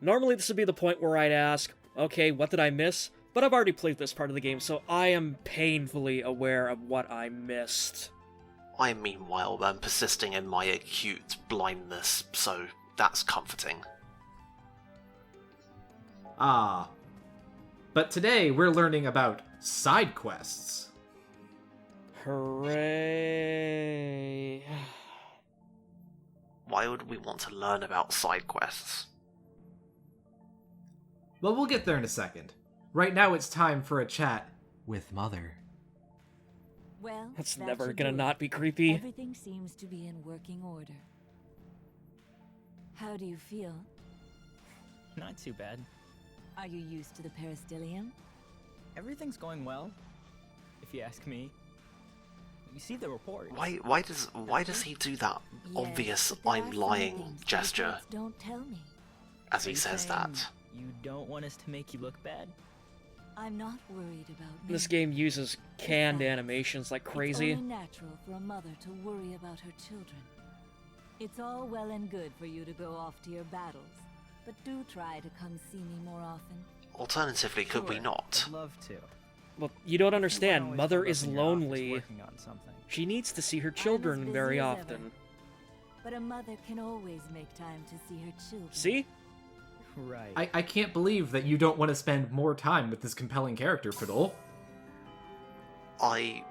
Normally this would be the point where I'd ask, okay, what did I miss? But I've already played this part of the game, so I am painfully aware of what I missed. I, meanwhile, am persisting in my acute blindness, so that's comforting. Ah. But today we're learning about side quests. Hooray. Why would we want to learn about side quests? Well, we'll get there in a second. Right now it's time for a chat with Mother. Well, That's that never should gonna do it. not be creepy. Everything seems to be in working order. How do you feel? Not too bad. Are you used to the peristyllium? Everything's going well, if you ask me. You see the report. Why does he do that obvious Yes, but there I'm are some lying things the gesture reports don't tell me. as Are he you says saying that? You don't want us to make you look bad? I'm not worried about me. This game uses canned animations like crazy. It's only natural for a mother to worry about her children. It's all well and good for you to go off to your battles, but do try to come see me more often. Alternatively, could we Sure, not? I'd love to. Well, you don't I understand. always Mother end up is in your office lonely. working on something. She needs to see her I'm as children busy very as often. ever. But a mother can always make time to see her children. See? Right. I can't believe that you don't want to spend more time with this compelling character, Fiddle. I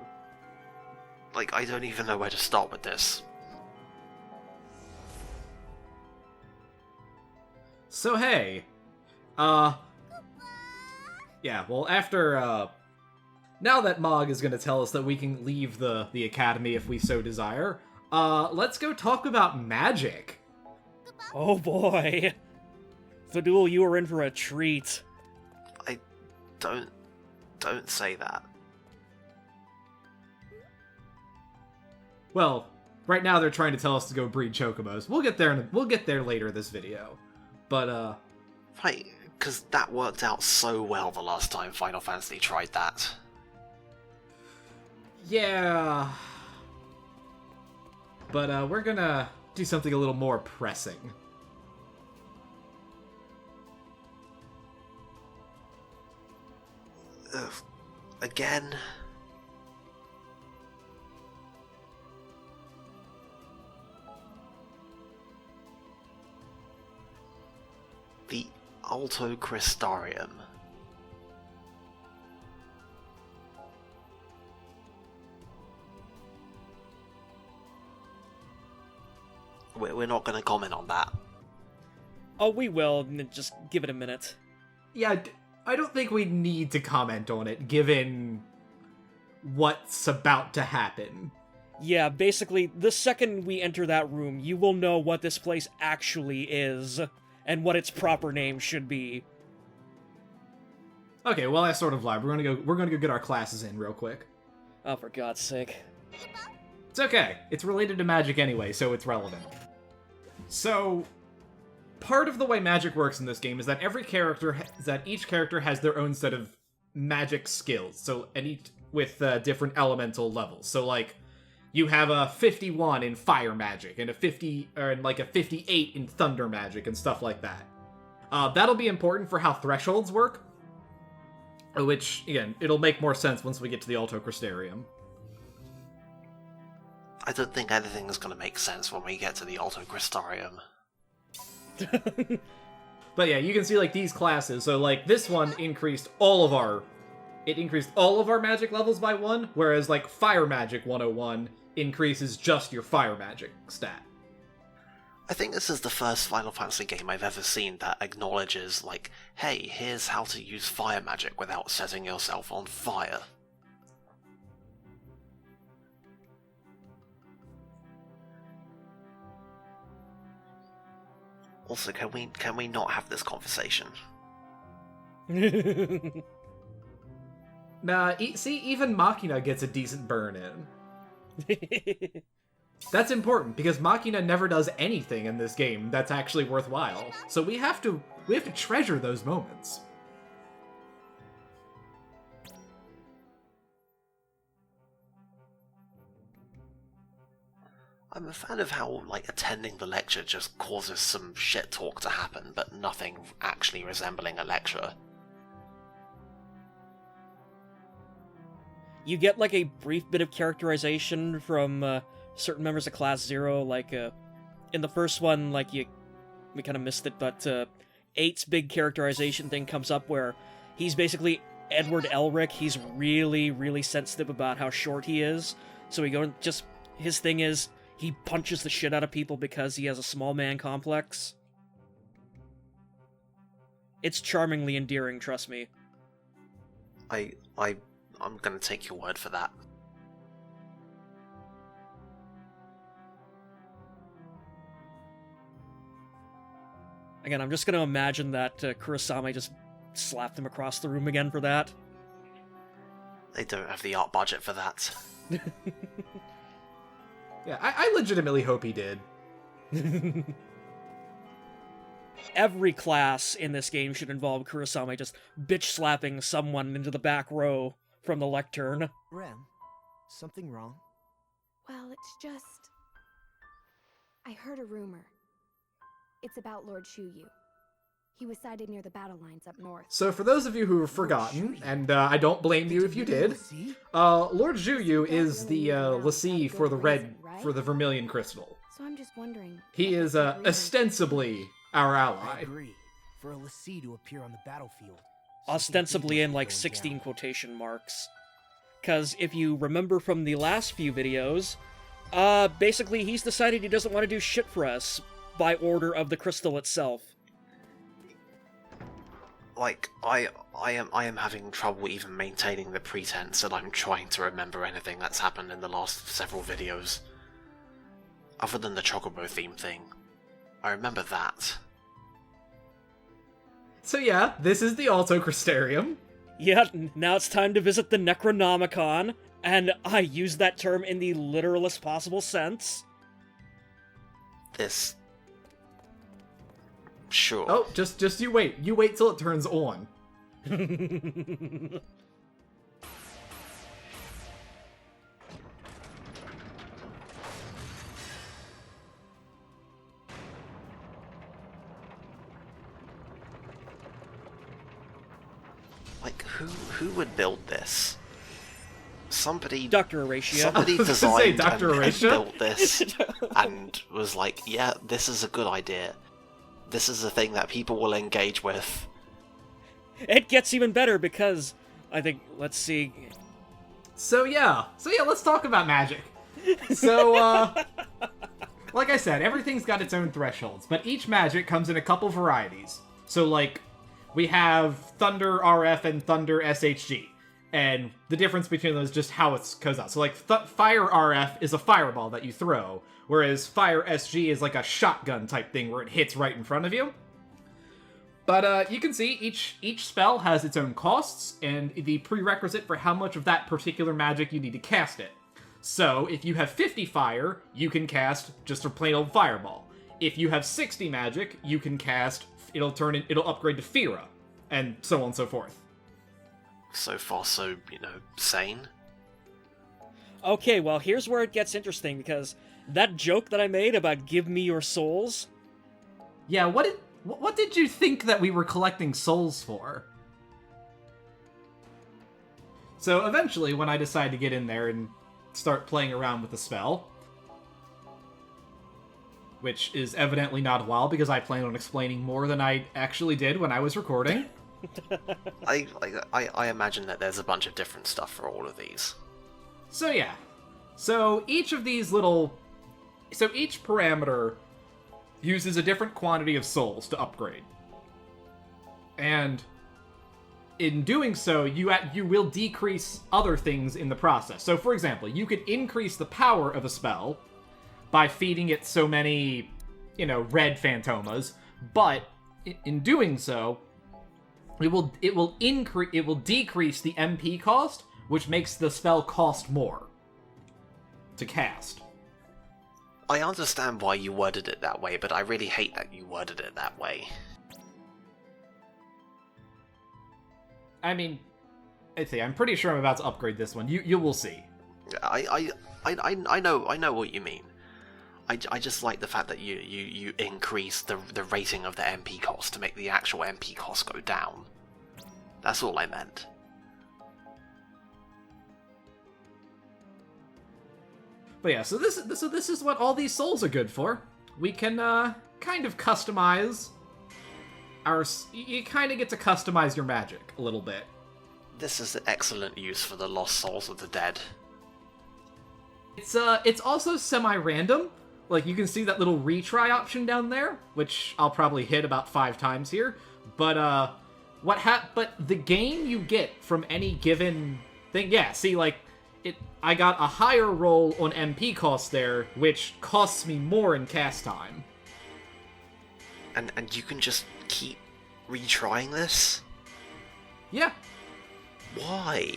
don't even know where to start with this. So hey, yeah, well after, now that Mog is gonna tell us that we can leave the academy if we so desire, let's go talk about magic. Oh boy. Fadul, you are in for a treat. Don't say that. Well, right now they're trying to tell us to go breed chocobos. We'll get there later in this video. But, Right, because that worked out so well the last time Final Fantasy tried that. yeah. But, we're gonna do something a little more pressing. Ugh, again? The Altocrystarium. We're not going to comment on that. Oh, we will. Just give it a minute. Yeah, I don't think we need to comment on it, given what's about to happen. Yeah, basically, the second we enter that room, you will know what this place actually is, and what its proper name should be. Okay, well, I sort of lied. We're gonna go get our classes in real quick. Oh, for God's sake. It's okay. It's related to magic anyway, so it's relevant. So, part of the way magic works in this game is that each character has their own set of magic skills. So, and each with different elemental levels. So, like, you have a 51 in fire magic and a 58 in thunder magic and stuff like that. That'll be important for how thresholds work, which again, it'll make more sense once we get to the Altocrystarium. I don't think anything is going to make sense when we get to the Altocrystarium. But yeah, you can see like these classes. So like this one increased all of our magic levels by 1, whereas like Fire Magic 101 increases just your fire magic stat. I think this is the first Final Fantasy game I've ever seen that acknowledges, like, hey, here's how to use fire magic without setting yourself on fire. Also, can we not have this conversation? Nah, see, even Machina gets a decent burn in. That's important, because Machina never does anything in this game that's actually worthwhile. So we have to treasure those moments. I'm a fan of how, like, attending the lecture just causes some shit talk to happen, but nothing actually resembling a lecture. You get, like, a brief bit of characterization from certain members of Class 0, like, in the first one, like, we kind of missed it, but 8's big characterization thing comes up where he's basically Edward Elric. He's really, really sensitive about how short he is, so his thing is, he punches the shit out of people because he has a small man complex. It's charmingly endearing, trust me. I'm gonna take your word for that. Again, I'm just gonna imagine that Kurosame just slapped him across the room again for that. They don't have the art budget for that. Yeah, I legitimately hope he did. Every class in this game should involve Kurosame just bitch-slapping someone into the back row from the lectern. Rem, something wrong? Well, it's just... I heard a rumor. It's about Lord Shuyu. He was sighted near the battle lines up north. So for those of you who have forgotten, and I don't blame you if you did, Lord Juyu is the lessee for the Vermilion Crystal. So I'm just wondering... He is ostensibly our I ally. agree. For a lessee to appear on the battlefield. Ostensibly in, like, going 16 down. quotation marks. Because if you remember from the last few videos, basically he's decided he doesn't want to do shit for us by order of the crystal itself. Like, I am having trouble even maintaining the pretense that I'm trying to remember anything that's happened in the last several videos. Other than the Chocobo theme thing. I remember that. So yeah, this is the Altocrystarium. Yeah, now it's time to visit the Necronomicon, and I use that term in the literalest possible sense. This... Sure. Oh, just you wait. You wait till it turns on. Like, who would build this? Somebody... Dr. Horatia. Somebody I was gonna say designed Dr. and Horatia? built this and was like, yeah, this is a good idea. This is a thing that people will engage with. It gets even better because, I think, let's see... So yeah, let's talk about magic. So, like I said, everything's got its own thresholds, but each magic comes in a couple varieties. So, like, we have Thunder RF and Thunder SHG, and the difference between those is just how it goes out. So, like, Fire RF is a fireball that you throw, whereas Fire SG is like a shotgun type thing where it hits right in front of you. But you can see each spell has its own costs and the prerequisite for how much of that particular magic you need to cast it. So if you have 50 fire, you can cast just a plain old fireball. If you have 60 magic, you can cast, it'll upgrade to Fira, and so on and so forth. So far, so, sane. Okay, well, here's where it gets interesting, because that joke that I made about give me your souls... Yeah, what did you think that we were collecting souls for? So eventually, when I decide to get in there and start playing around with the spell, which is evidently not a while because I plan on explaining more than I actually did when I was recording. I imagine that there's a bunch of different stuff for all of these. So yeah. So each parameter uses a different quantity of souls to upgrade. And in doing so, you will decrease other things in the process. So for example, you could increase the power of a spell by feeding it so many, red phantomas, but in doing so, it will decrease the MP cost, which makes the spell cost more to cast. I understand why you worded it that way, but I really hate that you worded it that way. I mean, I'm pretty sure I'm about to upgrade this one. You will see. I know what you mean. I just like the fact that you increase the rating of the MP cost to make the actual MP cost go down. That's all I meant. But yeah, so this is what all these souls are good for. We can kind of customize you kind of get to customize your magic a little bit. This is an excellent use for the lost souls of the dead. It's also semi-random. Like, you can see that little retry option down there, which I'll probably hit about 5 times here. But but the gain you get from any given thing, yeah, see, like, I got a higher roll on MP cost there, which costs me more in cast time. And you can just keep retrying this? Yeah. Why?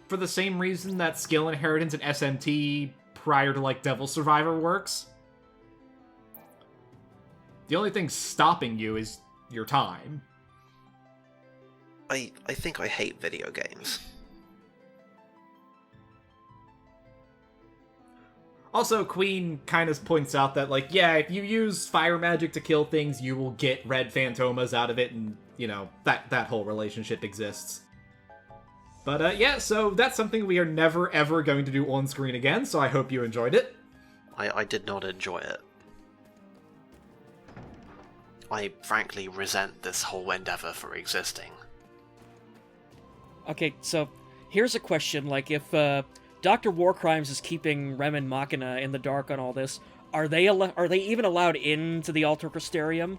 For the same reason that skill inheritance and SMT prior to, like, Devil Survivor works. The only thing stopping you is your time. I think I hate video games. Also, Queen kind of points out that, like, yeah, if you use fire magic to kill things, you will get red phantomas out of it, and, you know, that whole relationship exists. But, yeah, so that's something we are never, ever going to do on screen again, so I hope you enjoyed it. I did not enjoy it. I frankly resent this whole endeavor for existing. Okay, so here's a question, like, if Dr. Warcrimes is keeping Rem and Machina in the dark on all this, are they even allowed into the Altocrystarium?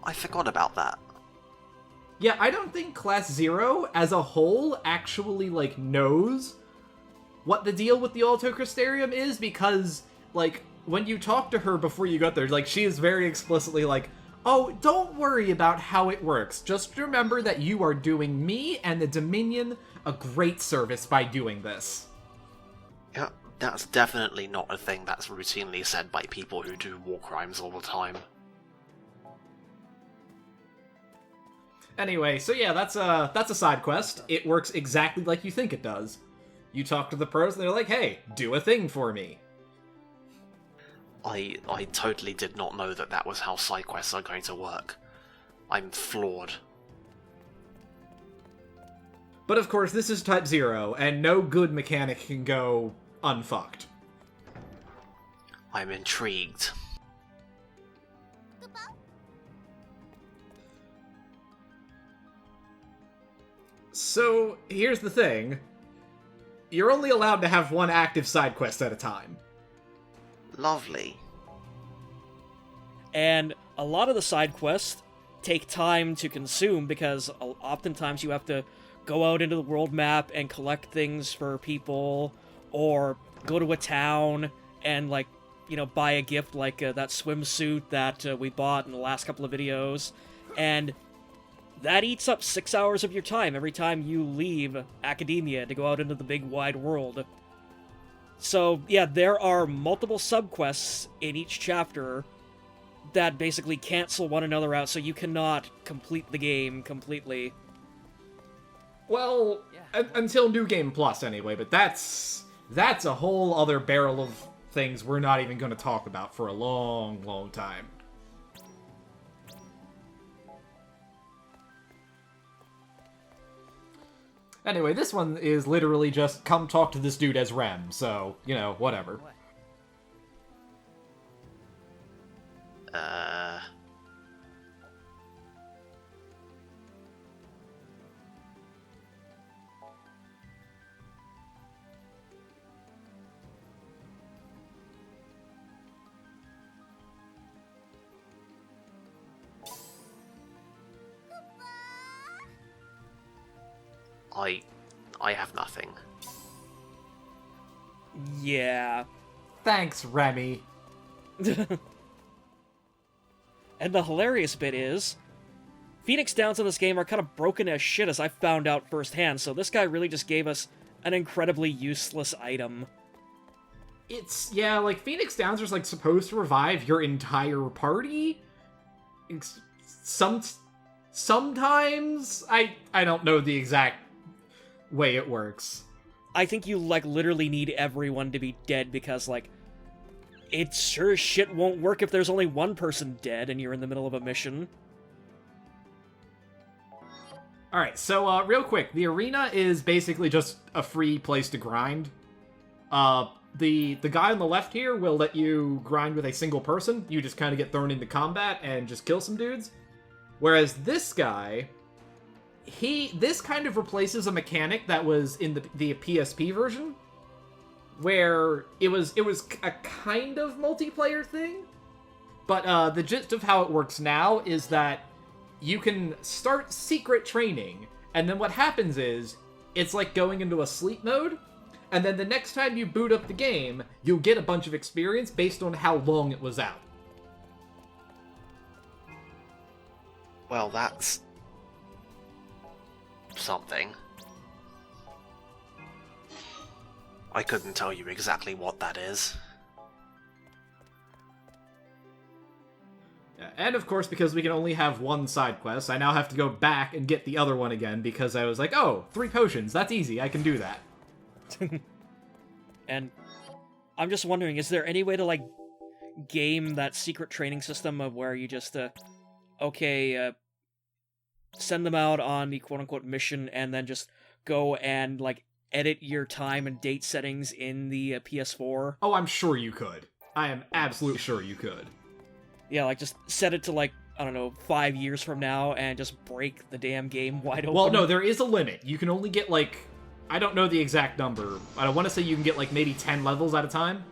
I forgot about that. Yeah, I don't think Class 0 as a whole actually, like, knows what the deal with the Altocrystarium is, because, like, when you talk to her before you got there, like, she is very explicitly like, oh, don't worry about how it works. Just remember that you are doing me and the Dominion a great service by doing this. Yeah, that's definitely not a thing that's routinely said by people who do war crimes all the time. Anyway, so yeah, that's a side quest. It works exactly like you think it does. You talk to the pros and they're like, hey, do a thing for me. I totally did not know that that was how side quests are going to work. I'm floored. But of course, this is Type-0, and no good mechanic can go unfucked. I'm intrigued. So, here's the thing. You're only allowed to have one active side quest at a time. Lovely. And a lot of the side quests take time to consume because oftentimes you have to go out into the world map and collect things for people, or go to a town and, like, you know, buy a gift like that swimsuit that we bought in the last couple of videos, and that eats up 6 hours of your time every time you leave academia to go out into the big wide world. So, yeah, there are multiple subquests in each chapter that basically cancel one another out, so you cannot complete the game completely. Well, until New Game Plus, anyway, but that's a whole other barrel of things we're not even going to talk about for a long, long time. Anyway, this one is literally just come talk to this dude as Rem, so, you know, whatever. I have nothing. Yeah. Thanks, Remy. And the hilarious bit is, Phoenix Downs in this game are kind of broken as shit, as I found out firsthand, so this guy really just gave us an incredibly useless item. It's, yeah, like, Phoenix Downs is, like, supposed to revive your entire party? Sometimes? I don't know the exact way it works. I think you, like, literally need everyone to be dead because, like, it sure as shit won't work if there's only one person dead and you're in the middle of a mission. Alright, so, real quick, the arena is basically just a free place to grind. The guy on the left here will let you grind with a single person. You just kind of get thrown into combat and just kill some dudes. Whereas this guy, this kind of replaces a mechanic that was in the PSP version, where it was a kind of multiplayer thing, but the gist of how it works now is that you can start secret training, and then what happens is, it's like going into a sleep mode, and then the next time you boot up the game, you'll get a bunch of experience based on how long it was out. Well, that's something. I couldn't tell you exactly what that is. And of course, because we can only have one side quest, I now have to go back and get the other one again, because I was like, oh, 3 potions, that's easy, I can do that. And I'm just wondering, is there any way to, like, game that secret training system of where you just, send them out on the quote-unquote mission, and then just go and, like, edit your time and date settings in the PS4? Oh, I'm sure you could. I am absolutely sure you could. Yeah, like, just set it to, like, I don't know, 5 years from now, and just break the damn game wide open. Well, no, there is a limit. You can only get, like, I don't know the exact number. I want to say you can get, like, maybe 10 levels at a time.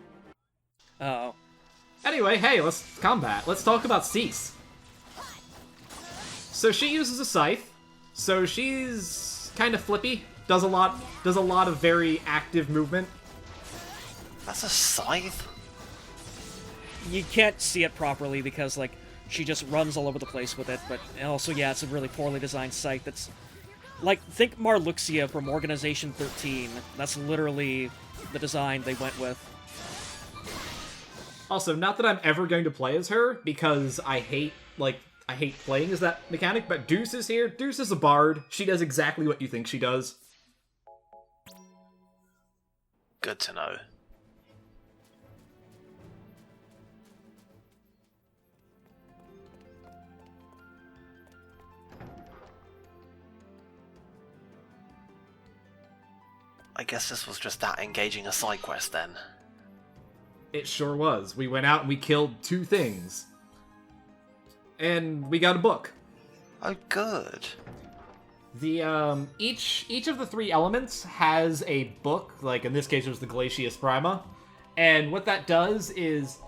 Oh. Anyway, hey, let's combat. Let's talk about Cease. So she uses a scythe. So she's kind of flippy. Does a lot of very active movement. That's a scythe? You can't see it properly because, like, she just runs all over the place with it, but also, yeah, it's a really poorly designed scythe that's... Like, think Marluxia from Organization 13. That's literally the design they went with. Also, not that I'm ever going to play as her, because I hate playing as that mechanic, but Deuce is here. Deuce is a bard. She does exactly what you think she does. Good to know. I guess this was just that engaging a side quest then. It sure was. We went out and we killed 2 things. And we got a book. Oh, good. The, each of the 3 elements has a book, like in this case it was the Glacius Prima, and what that does is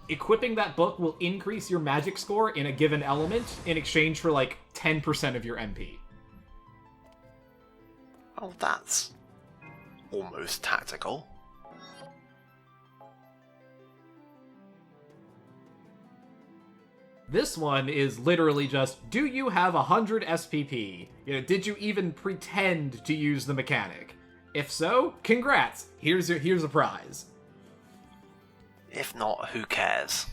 equipping that book will increase your magic score in a given element in exchange for, like, 10% of your MP. Oh, that's almost tactical. This one is literally just, do you have 100 SPP? You know, did you even pretend to use the mechanic? If so, congrats, here's a prize. If not, who cares?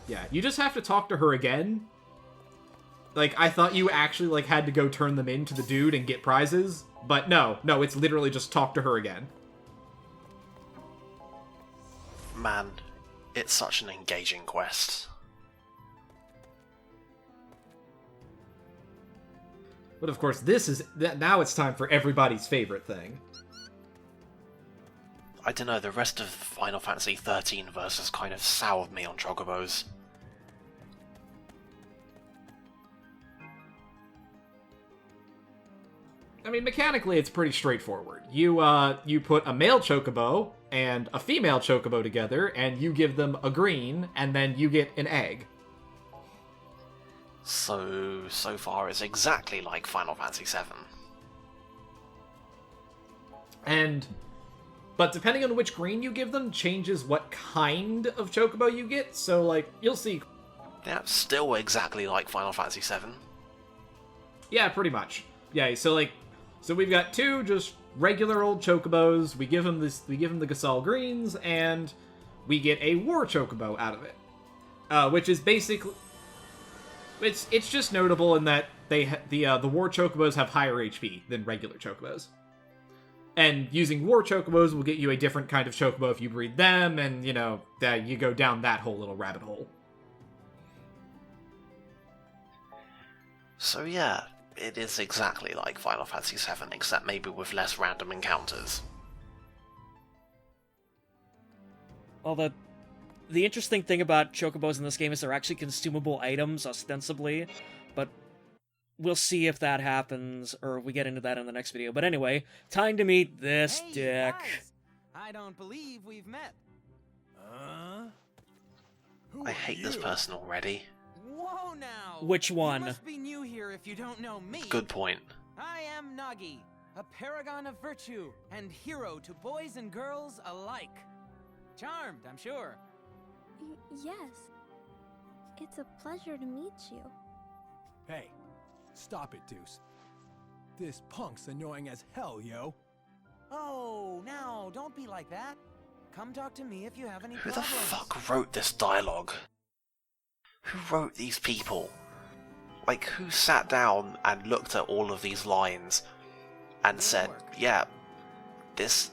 Yeah, you just have to talk to her again. Like, I thought you actually, like, had to go turn them in to the dude and get prizes, but no, it's literally just talk to her again. Man, it's such an engaging quest. But of course, now it's time for everybody's favorite thing. I don't know, the rest of Final Fantasy 13 versus kind of soured me on Chocobos. I mean, mechanically, it's pretty straightforward. You put a male Chocobo and a female Chocobo together, and you give them a green, and then you get an egg. So far it's exactly like Final Fantasy 7. But depending on which green you give them, changes what kind of Chocobo you get, so, like, you'll see. Yeah, still exactly like Final Fantasy 7. Yeah, pretty much. Yeah, so we've got 2 just regular old Chocobos, we give them the Gasol greens, and we get a War Chocobo out of it. Which is basically... It's just notable in that the war chocobos have higher HP than regular chocobos. And using war chocobos will get you a different kind of chocobo if you breed them, and, that you go down that whole little rabbit hole. So yeah, it is exactly like Final Fantasy VII, except maybe with less random encounters. Although, the interesting thing about chocobos in this game is they're actually consumable items, ostensibly, but we'll see if that happens, or if we get into that in the next video. But anyway, time to meet this dick. Guys, I don't believe we've met. I hate this person already. Whoa now! Which one? You must be new here if you don't know me. Good point. I am Nagi, a paragon of virtue and hero to boys and girls alike. Charmed, I'm sure. Yes. It's a pleasure to meet you. Hey, stop it, Deuce. This punk's annoying as hell, yo. Oh, now, don't be like that. Come talk to me if you have any Who the problems. fuck wrote this dialogue? Who wrote these people? Like, who sat down and looked at all of these lines and said, yeah, this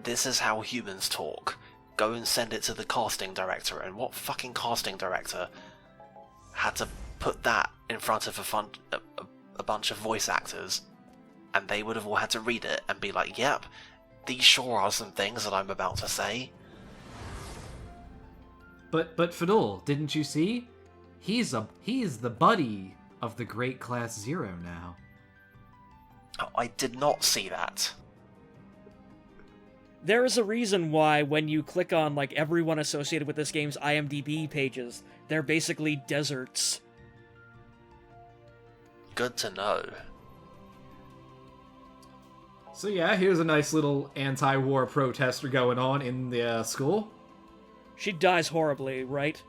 is how humans talk. Go and send it to the casting director. And what fucking casting director had to put that in front of a bunch of voice actors, and they would have all had to read it and be like, yep, these sure are some things that I'm about to say. But Fadul, didn't you see? He's the buddy of the Great Class Zero now. I did not see that. There is a reason why when you click on, like, everyone associated with this game's IMDb pages, they're basically deserts. Good to know. So yeah, here's a nice little anti-war protester going on in the school. She dies horribly, right?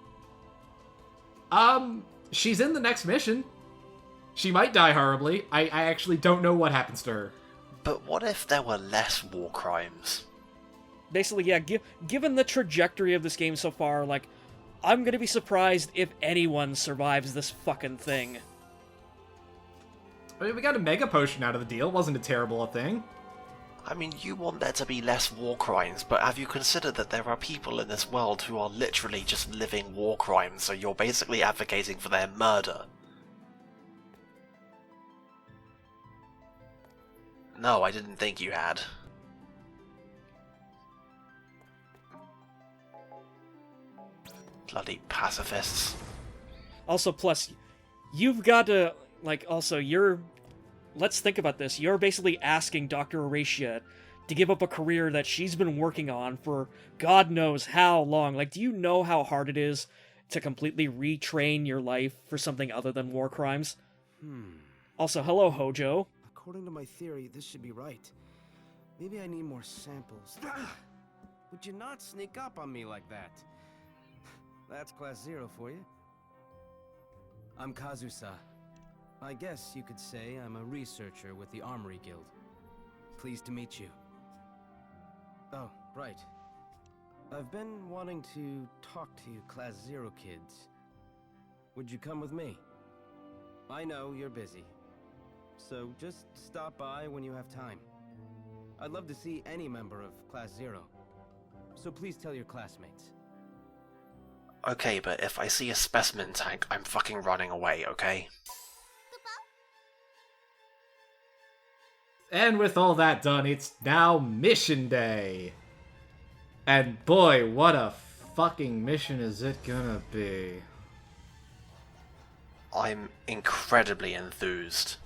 She's in the next mission. She might die horribly. I actually don't know what happens to her. But what if there were less war crimes? Basically, yeah, given the trajectory of this game so far, like, I'm gonna be surprised if anyone survives this fucking thing. I mean, we got a mega potion out of the deal. Wasn't a terrible thing. I mean, you want there to be less war crimes, but have you considered that there are people in this world who are literally just living war crimes, so you're basically advocating for their murder? No, I didn't think you had. Bloody pacifists. Also, plus, you've got to, like, also, let's think about this. You're basically asking Dr. Horatia to give up a career that she's been working on for God knows how long. Like, do you know how hard it is to completely retrain your life for something other than war crimes? Also, hello, Hojo. According to my theory, this should be right. Maybe I need more samples. Would you not sneak up on me like that? That's Class 0 for you. I'm Kazusa. I guess you could say I'm a researcher with the Armory Guild. Pleased to meet you. Oh, right. I've been wanting to talk to you Class 0 kids. Would you come with me? I know you're busy, so just stop by when you have time. I'd love to see any member of Class 0, so please tell your classmates. Okay, but if I see a specimen tank, I'm fucking running away, okay? And with all that done, it's now mission day. And boy, what a fucking mission is it gonna be. I'm incredibly enthused.